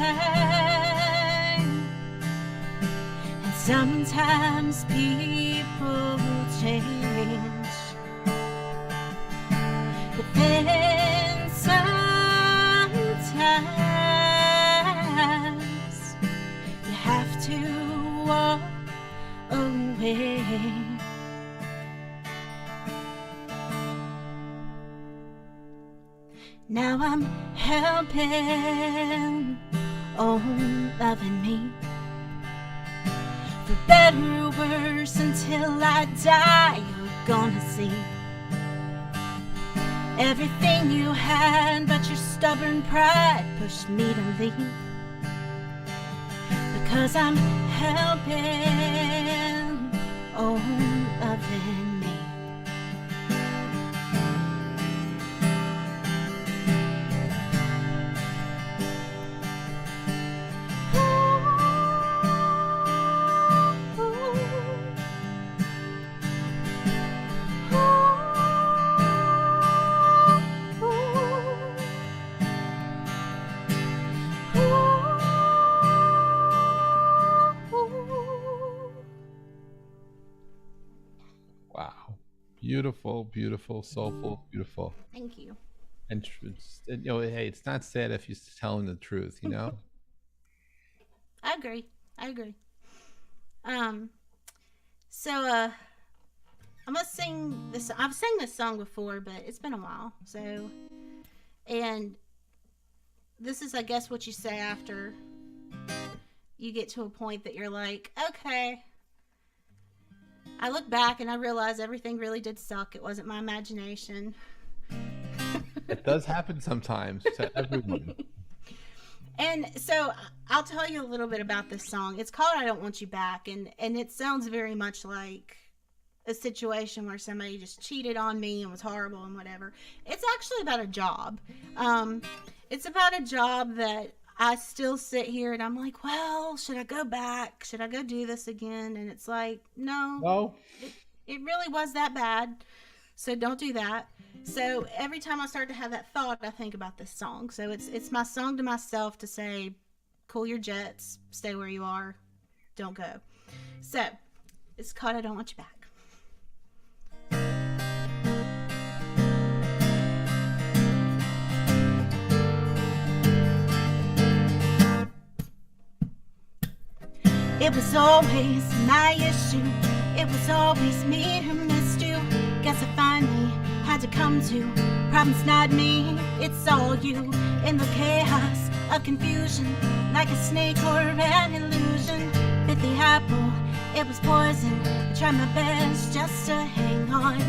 [SPEAKER 3] and sometimes people change, but then sometimes you have to walk away. Now I'm hell-bent on loving me. For better or worse, until I die, you're gonna see everything you had, but your stubborn pride pushed me to leave. Because I'm hell-bent on loving me.
[SPEAKER 1] Wow. Beautiful, beautiful, soulful, beautiful.
[SPEAKER 3] Thank you.
[SPEAKER 1] And you know, hey, it's not sad if you're telling the truth, you know.
[SPEAKER 3] I agree. So I'm gonna sing this. I've sang this song before, but it's been a while. So, and this is, I guess, what you say after you get to a point that you're like, okay. I look back and I realize everything really did suck. It wasn't my imagination.
[SPEAKER 1] It does happen sometimes to everyone.
[SPEAKER 3] And so I'll tell you a little bit about this song. It's called "I Don't Want You Back," and it sounds very much like a situation where somebody just cheated on me and was horrible and whatever. It's actually about a job. Um, it's about a job that I still sit here and I'm like, well, should I go back? Should I go do this again? And it's like, no,
[SPEAKER 1] No.
[SPEAKER 3] it really was that bad. So don't do that. So every time I start to have that thought, I think about this song. So it's my song to myself to say, cool your jets, stay where you are, don't go. So it's called "I Don't Want You Back." It was always my issue. It was always me who missed you. Guess I finally had to come to problems not me, it's all you. In the chaos of confusion, like a snake or an illusion. Bit the apple, it was poison. I tried my best just to hang on.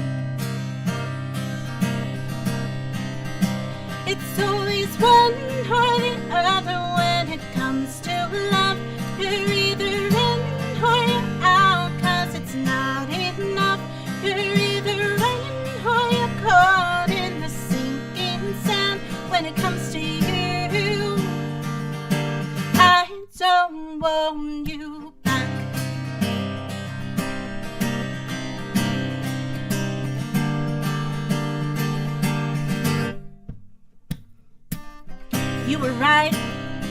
[SPEAKER 3] It's always one or the other when it comes to love. You're either in or you're out, 'cause it's not enough. You're either in or you're caught in the sinking sand. When it comes to you, I don't want you back. You were right,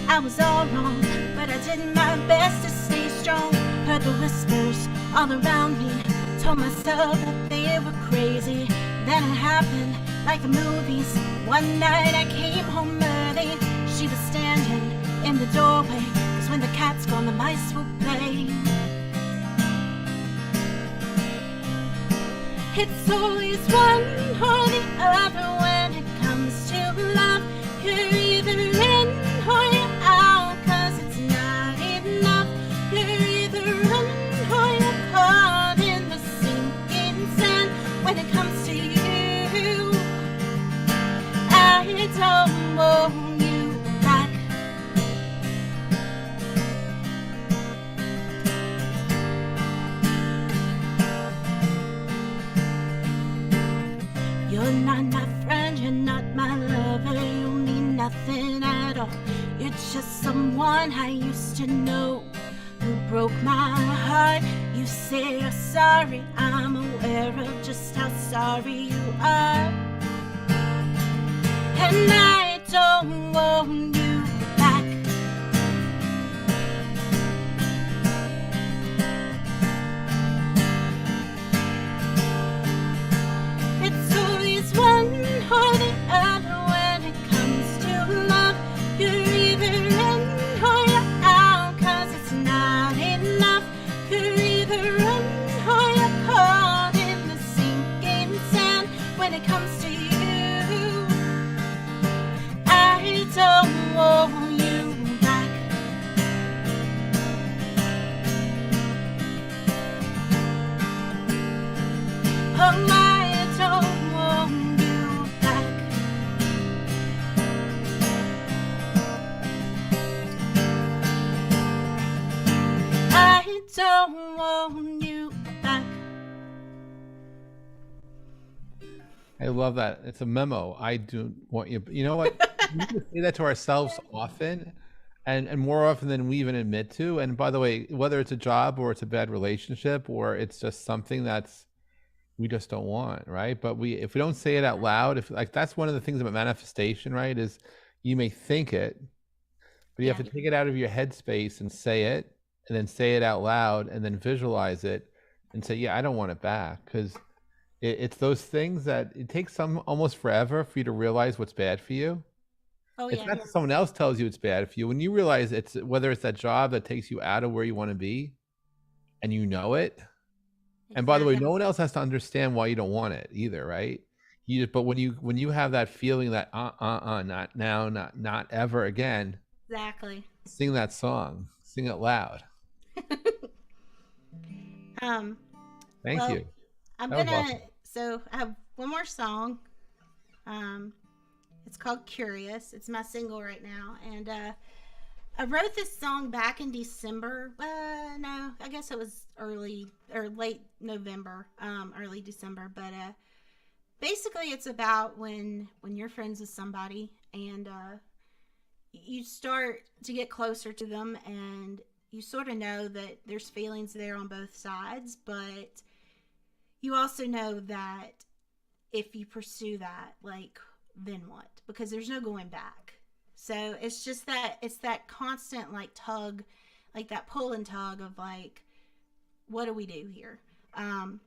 [SPEAKER 3] I was all wrong, but I did my best to stay strong. Heard the whispers all around me, told myself that they were crazy. Then it happened like the movies. One night I came home early. She was standing in the doorway, 'cause when the cat's gone the mice will play. It's always one or the other when it comes to love. You're either in or you're out, 'cause it's not enough. You're either in or you're caught in the sinking sand. When it comes to you, I don't want you back. You're not my friend, you're not my lover, you mean nothing at all. You're just someone I used to know who broke my heart. You say you're sorry, I'm aware of just how sorry you are. And I don't want you back. It's always one or the other when it comes to love. You're either in or you're out, 'cause it's not enough. You're either in or you're caught in the sinking sand. When it comes to you, I don't want you back. Oh, I don't want you back. I don't want you back.
[SPEAKER 1] I love that. It's a memo. I do want you. You know what? We need to say that to ourselves often, and more often than we even admit to. And by the way, whether it's a job or it's a bad relationship or it's just something that's we just don't want, right? But if we don't say it out loud, if like that's one of the things about manifestation, right? Is you may think it, but you have to take it out of your headspace and say it, and then say it out loud, and then visualize it, and say, yeah, I don't want it back, because it's those things that it takes some almost forever for you to realize what's bad for you.
[SPEAKER 3] Oh
[SPEAKER 1] It's
[SPEAKER 3] yeah,
[SPEAKER 1] not that someone else tells you it's bad for you. When you realize it's whether it's that job that takes you out of where you want to be, and you know it. And by the way, no one else has to understand why you don't want it either, right? But when you have that feeling that not now, not ever again,
[SPEAKER 3] exactly.
[SPEAKER 1] sing that song, sing it loud. Thank
[SPEAKER 3] Well,
[SPEAKER 1] you.
[SPEAKER 3] I'm
[SPEAKER 1] That was
[SPEAKER 3] gonna.
[SPEAKER 1] awesome.
[SPEAKER 3] So I have one more song. It's called "Curious." It's my single right now, and I wrote this song back in December. No, I guess it was early or late November, early December. But basically, it's about when you're friends with somebody and you start to get closer to them, and you sort of know that there's feelings there on both sides, but you also know that if you pursue that, like, then what? Because there's no going back. So it's just that it's that constant like tug, like that pull and tug of like, what do we do here? Um,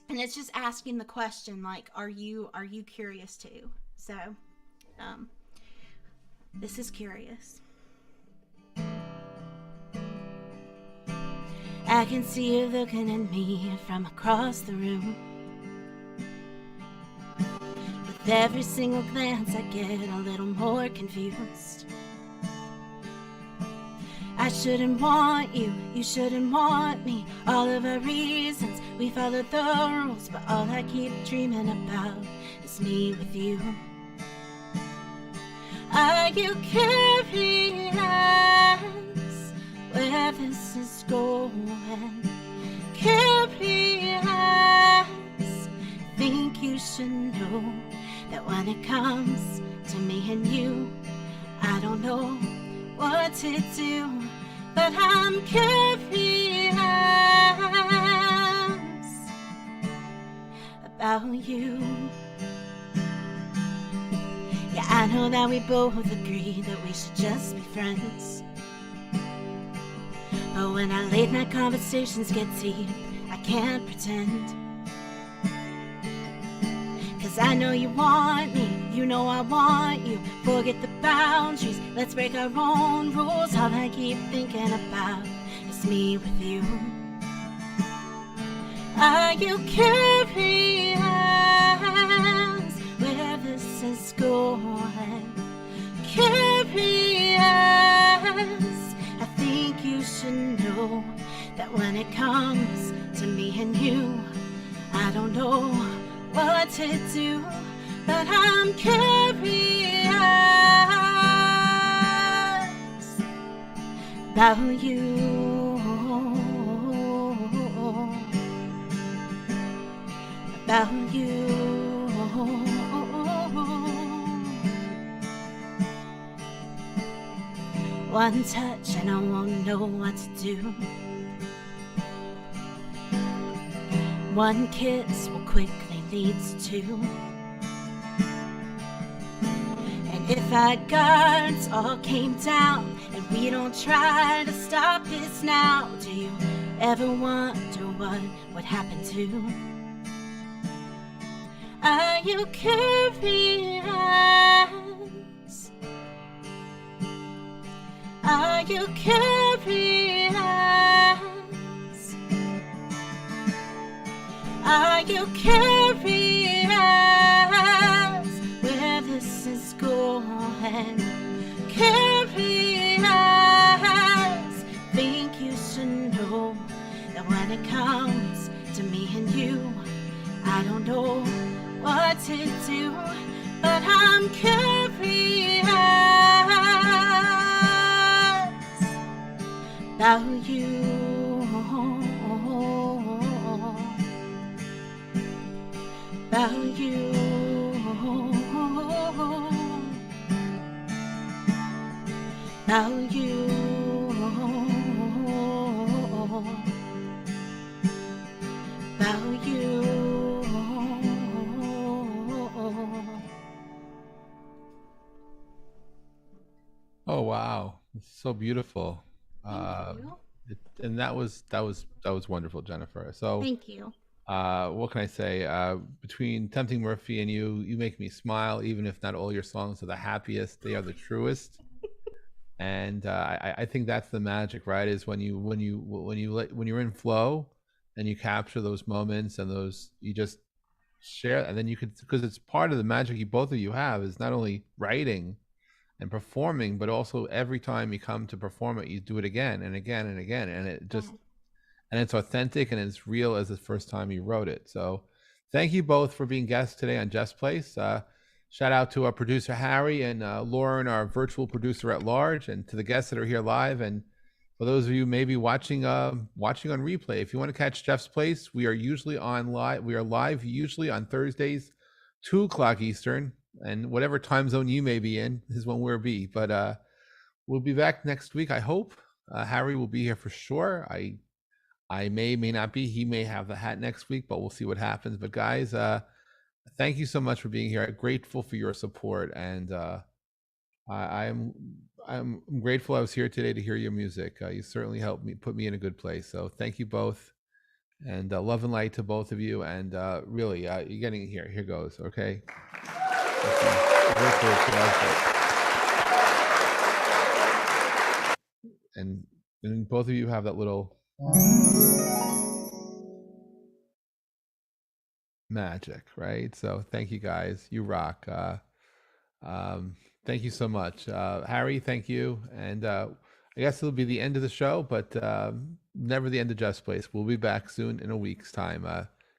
[SPEAKER 3] and it's just asking the question like, are you curious too? So um, this is curious. I can see you looking at me from across the room. With every single glance I get a little more confused. I shouldn't want you, you shouldn't want me. All of our reasons, we follow the rules, but all I keep dreaming about is me with you. Are you curious where this is going? Curious, think you should know that when it comes to me and you, I don't know what to do, but I'm curious about you. Yeah, I know that we both agree that we should just be friends, but when our late night conversations get deep, I can't pretend. 'Cause I know you want me, you know I want you. Forget the boundaries, let's break our own rules. All I keep thinking about is me with you. Are you curious where this is going? Curious, I think you should know that when it comes to me and you, I don't know what to do, but I'm curious about you, about you. One touch and I won't know what to do. One kiss will quickly lead to two. And if our guards all came down and we don't try to stop this now, do you ever wonder what would happen to? Are you curious? Are you curious? Are you curious where this is going? Curious, think you should know that when it comes to me and you, I don't know what to do, but I'm curious about you. About you, about you, about you.
[SPEAKER 1] Oh wow, it's so beautiful.
[SPEAKER 3] Thank you.
[SPEAKER 1] And that was wonderful, Jennifer. So
[SPEAKER 3] Thank you.
[SPEAKER 1] what can I say? Between Tempting Murphy and you make me smile, even if not all your songs are the happiest, they are the truest. And I think that's the magic, right? Is when you're in flow and you capture those moments and those you just share, and then you could, because it's part of the magic you both of you have, is not only writing and performing, but also every time you come to perform it, you do it again and again and again, and it just and it's authentic and it's real as the first time you wrote it. So thank you both for being guests today on Jeff's Place. Shout out to our producer Harry and Lauren, our virtual producer at large, and to the guests that are here live. And for those of you maybe watching watching on replay, if you want to catch Jeff's Place, we are usually on live. We are live usually on Thursdays, 2 o'clock Eastern, and whatever time zone you may be in is when we'll be. But we'll be back next week, I hope. Harry will be here for sure. I may not be. He may have the hat next week, but we'll see what happens. But guys, thank you so much for being here. I'm grateful for your support, and I'm grateful I was here today to hear your music. You certainly helped me, put me in a good place. So thank you both, and love and light to both of you. And really, you're getting it here. Here goes. Okay. And both of you have that little magic, right? So thank you guys. You rock. Thank you so much. Harry, thank you. And I guess it'll be the end of the show, but never the end of Jeff's Place. We'll be back soon in a week's time.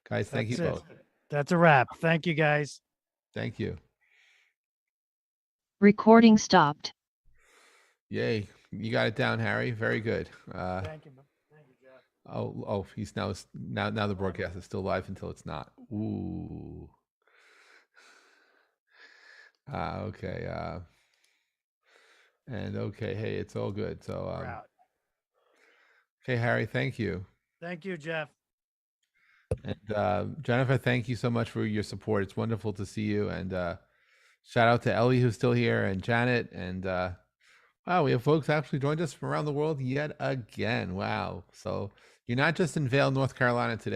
[SPEAKER 1] Guys, thank you both.
[SPEAKER 2] That's a wrap. Thank you, guys.
[SPEAKER 1] Thank you.
[SPEAKER 5] Recording stopped.
[SPEAKER 1] Yay. You got it down, Harry. Very good.
[SPEAKER 2] Thank you. Thank you, Jeff.
[SPEAKER 1] Oh, he's now the broadcast is still live until it's not. Ooh. Okay. And okay, hey, it's all good. So okay, Harry, thank you.
[SPEAKER 2] Thank you, Jeff.
[SPEAKER 1] And Jennifer, thank you so much for your support. It's wonderful to see you. And shout out to Ellie, who's still here, and Janet. And wow, we have folks actually joined us from around the world yet again. Wow. So you're not just in Vail, North Carolina today.